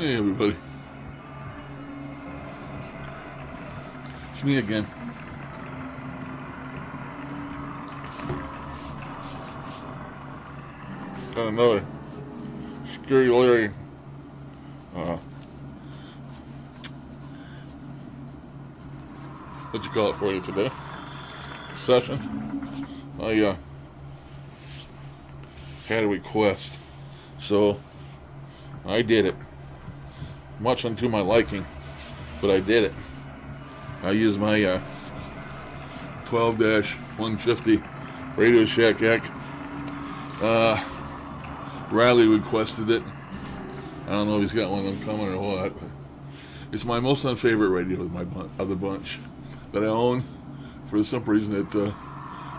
Hey everybody, it's me again. Got another scary Larry uh, what you call it for you today session. I had a request, so I did it. Much unto my liking, but I did it. I used my 12-150 Radio Shack Yak. Riley requested it. I don't know if he's got one of them coming or what. But it's my most unfavorite radio of the bunch that I own, for the simple reason that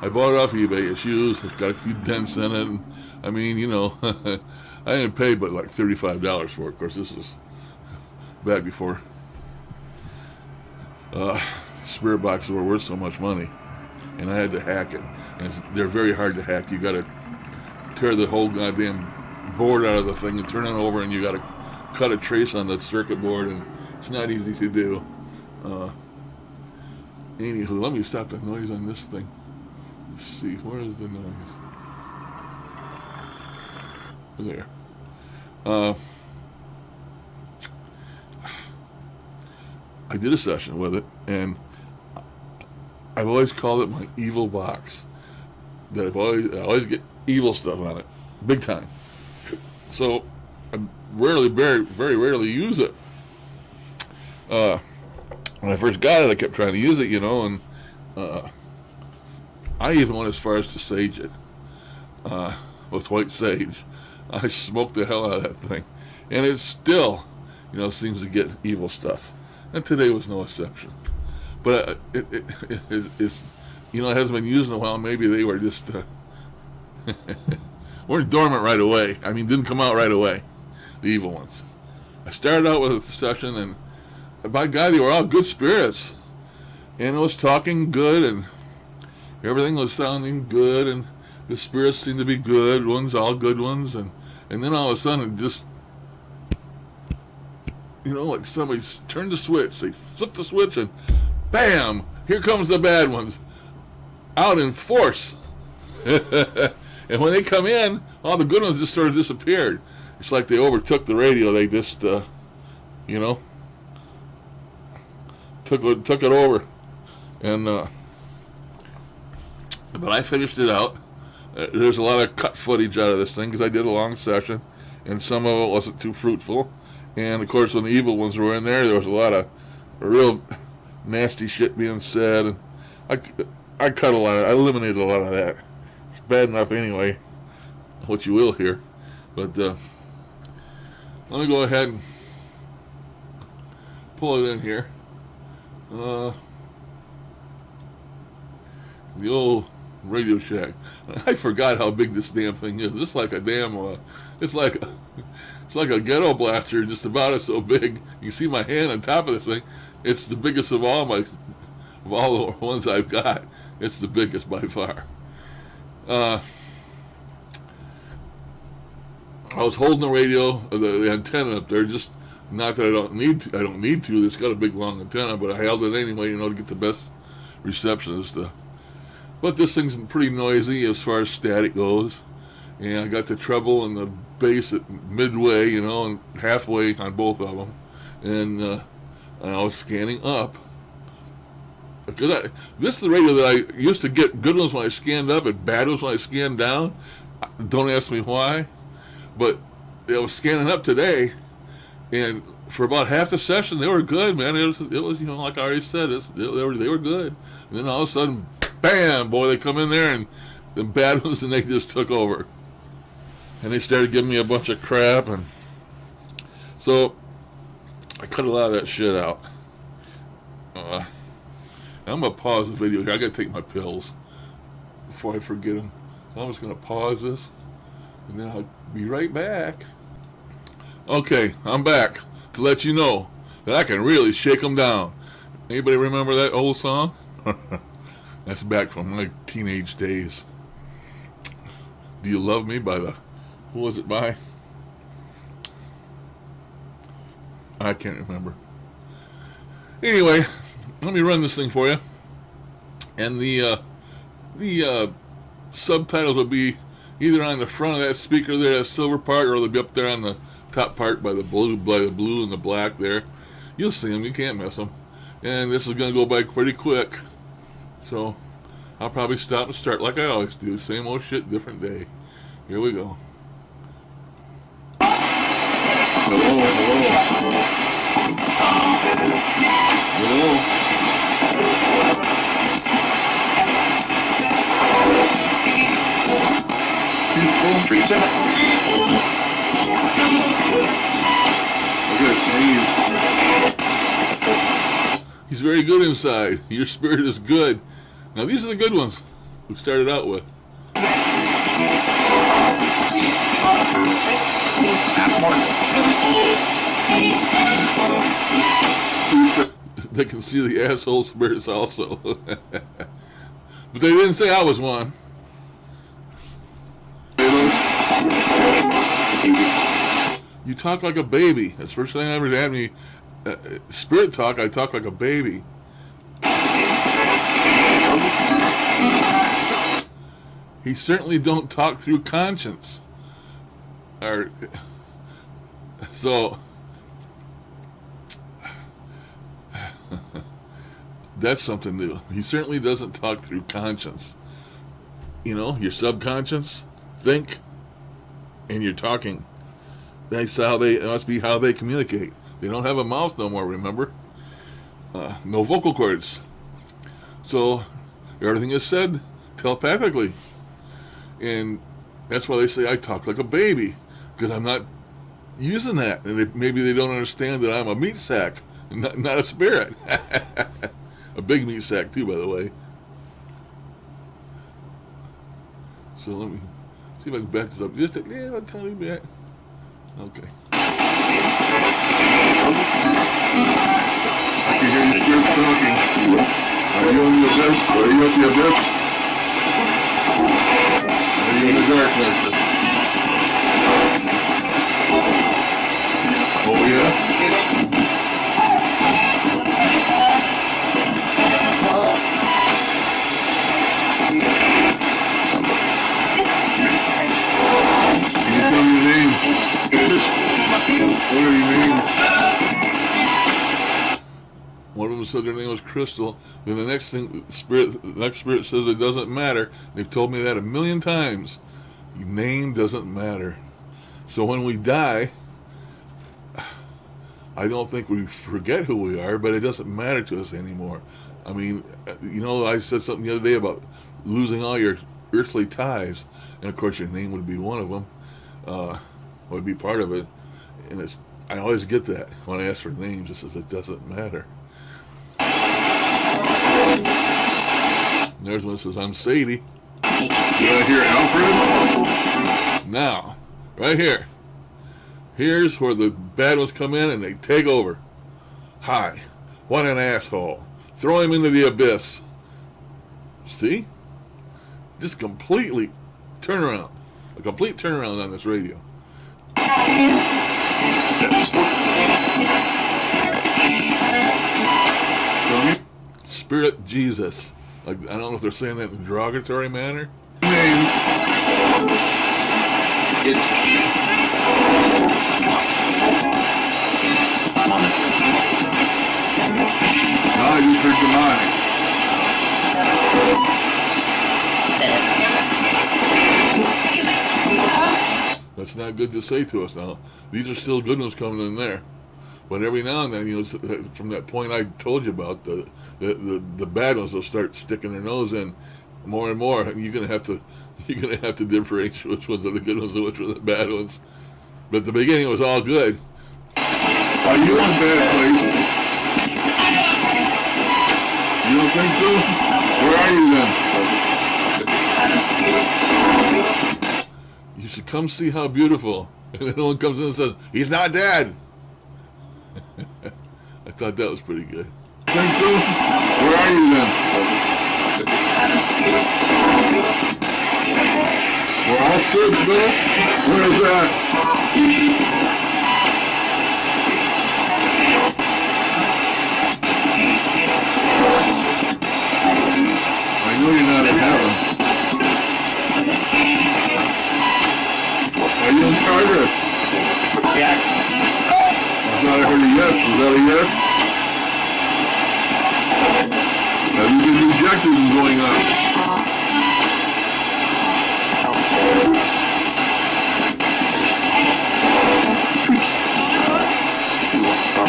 I bought it off eBay. It's used. It's got a few dents in it. And, I mean, you know, I didn't pay but like $35 for it. Of course, this is back before spirit boxes were worth so much money, and I had to hack it. And they're very hard to hack. You got to tear the whole goddamn board out of the thing and turn it over, and you got to cut a trace on the circuit board, and it's not easy to do. Anywho, let me stop the noise on this thing. Let's see, where is the noise? There. I did a session with it, and I've always called it my evil box. That I always get evil stuff on it, big time. So I very rarely use it. When I first got it, I kept trying to use it, you know, and I even went as far as to sage it with white sage. I smoked the hell out of that thing, and it still, you know, seems to get evil stuff. And today was no exception. But it's, you know, it hasn't been used in a while. Maybe they were just weren't dormant right away. I mean, didn't come out right away, the evil ones. I started out with a session, and by God, they were all good spirits, and it was talking good, and everything was sounding good, and the spirits seemed to be good ones, all good ones, and then all of a sudden, it just, you know, like somebody turned the switch. They flipped the switch, and bam! Here comes the bad ones, out in force. And when they come in, all the good ones just sort of disappeared. It's like they overtook the radio. They just, you know, took it over. And but I finished it out. There's a lot of cut footage out of this thing because I did a long session, and some of it wasn't too fruitful. And of course, when the evil ones were in there was a lot of real nasty shit being said. And I cut a lot. I eliminated a lot of that. It's bad enough anyway, what you will hear. But let me go ahead and pull it in here. The old Radio Shack. I forgot how big this damn thing is. It's like a damn. It's like a ghetto blaster, just about as so big. You see my hand on top of this thing. It's the biggest of all the ones I've got. It's the biggest by far. I was holding the radio, the antenna up there, just not that I don't need to. It's got a big long antenna, but I held it anyway, you know, to get the best reception and stuff. But this thing's pretty noisy as far as static goes, and I got the treble and the bass at midway, you know, and halfway on both of them, and I was scanning up. Because this is the radio that I used to get good ones when I scanned up and bad ones when I scanned down. Don't ask me why, but I was scanning up today, and for about half the session they were good, man. It was you know, like I already said, they were good. And then all of a sudden, bam, boy, they come in there and the bad ones, and they just took over, and they started giving me a bunch of crap, and so I cut a lot of that shit out. I'm going to pause the video here. I got to take my pills before I forget them. I'm just going to pause this, and then I'll be right back. Okay, I'm back to let you know that I can really shake them down. Anybody remember that old song? That's back from my teenage days. Do You Love Me by who was it by? I can't remember. Anyway, let me run this thing for you. And the subtitles will be either on the front of that speaker there, that silver part, or they'll be up there on the top part by the blue and the black there. You'll see them. You can't miss them. And this is going to go by pretty quick. So I'll probably stop and start like I always do. Same old shit, different day. Here we go. Hello, hello. Hello. Treats it. He's very good inside. Your spirit is good. Now these are the good ones we started out with. They can see the asshole spirits also. But they didn't say I was one. You talk like a baby. That's the first thing I ever had me. Spirit talk, I talk like a baby. He certainly don't talk through conscience. So that's something new. He certainly doesn't talk through conscience. You know, your subconscious think and you're talking. That's how that must be how they communicate. They don't have a mouth no more, remember? No vocal cords. So everything is said telepathically. And that's why they say I talk like a baby. Because I'm not using that. And maybe they don't understand that I'm a meat sack, not a spirit. A big meat sack too, by the way. So let me see if I can back this up just a tiny bit. Okay. I can hear your spirit talking. Are you in the abyss? Are you at the abyss? Are you in the darkness? Oh yes? Can you tell me your name? What are your names? One of them said their name was Crystal. Then the next spirit says it doesn't matter. They've told me that 1,000,000 times. Your name doesn't matter. So when we die, I don't think we forget who we are, but it doesn't matter to us anymore. I mean, you know, I said something the other day about losing all your earthly ties, and of course your name would be one of them. Would be part of it, and I always get that when I ask for names. It says it doesn't matter. And there's one that says I'm Sadie. Did I hear Alfred? Now, right here. Here's where the bad ones come in and they take over. Hi, what an asshole. Throw him into the abyss. See? Just completely turnaround. A complete turnaround on this radio. Spirit Jesus. Like, I don't know if they're saying that in a derogatory manner. No, you heard demonic. That's not good to say to us now. These are still good ones coming in there. But every now and then, you know, from that point I told you about, the bad ones will start sticking their nose in more and more. And you're gonna have to differentiate which ones are the good ones and which ones are the bad ones. But at the beginning, it was all good. Are you in a bad place? You don't think so? Where are you then? You should come see how beautiful. And then one comes in and says, he's not dead. I thought that was pretty good. Think so? Where are you then? Where I stood still? Where is that? you in progress? Yeah. I thought I heard a yes. Was that a yes? Have you been rejected and going up?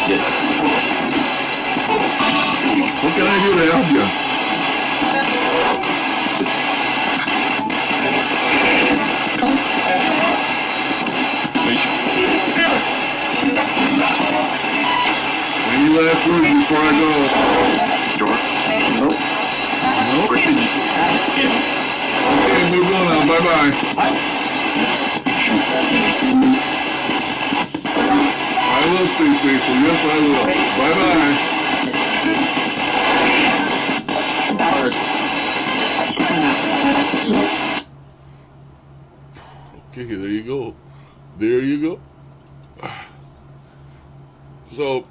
Yes. What can I do to help you? Any last words before I go? Sure. Nope. No? Okay, move on now. Bye-bye. I will stay faithful. Yes, I will. Bye-bye. Okay, there you go. There you go. So,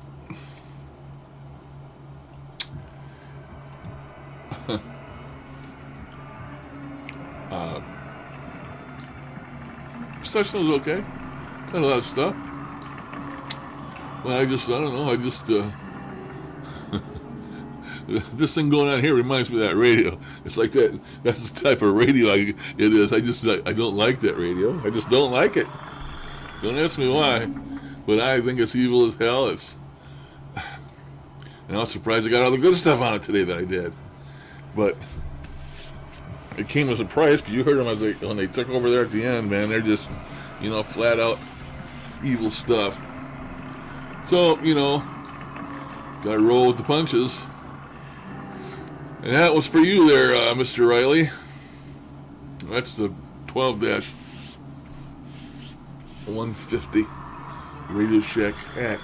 session was okay. Got a lot of stuff. Well, I don't know, this thing going on here reminds me of that radio. It's like that, that's the type of radio it is. I don't like that radio. I just don't like it. Don't ask me why, but I think it's evil as hell. And I was surprised I got all the good stuff on it today that I did. But it came as a surprise because you heard them when they took over there at the end, man. They're just, flat out evil stuff. So, got to roll with the punches. And that was for you there, Mr. Riley. That's the 12-150 Radio Shack hack.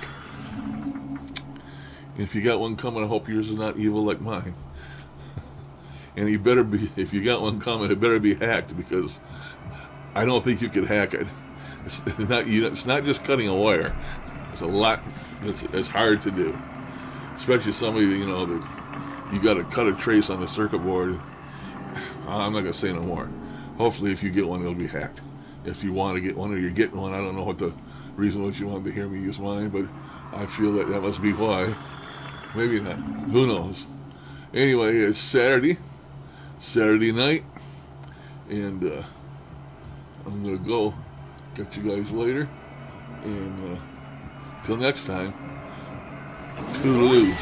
And if you got one coming, I hope yours is not evil like mine. And you better be, if you got one coming, it better be hacked, because I don't think you could hack it. It's not just cutting a wire. It's a lot. It's hard to do, especially somebody that you got to cut a trace on the circuit board. I'm not gonna say no more. Hopefully, if you get one, it'll be hacked. If you want to get one or you're getting one, I don't know what the reason was you wanted to hear me use mine, but I feel that must be why. Maybe not. Who knows? Anyway, it's Saturday night, and I'm gonna go. Catch you guys later, and till next time, toodaloo.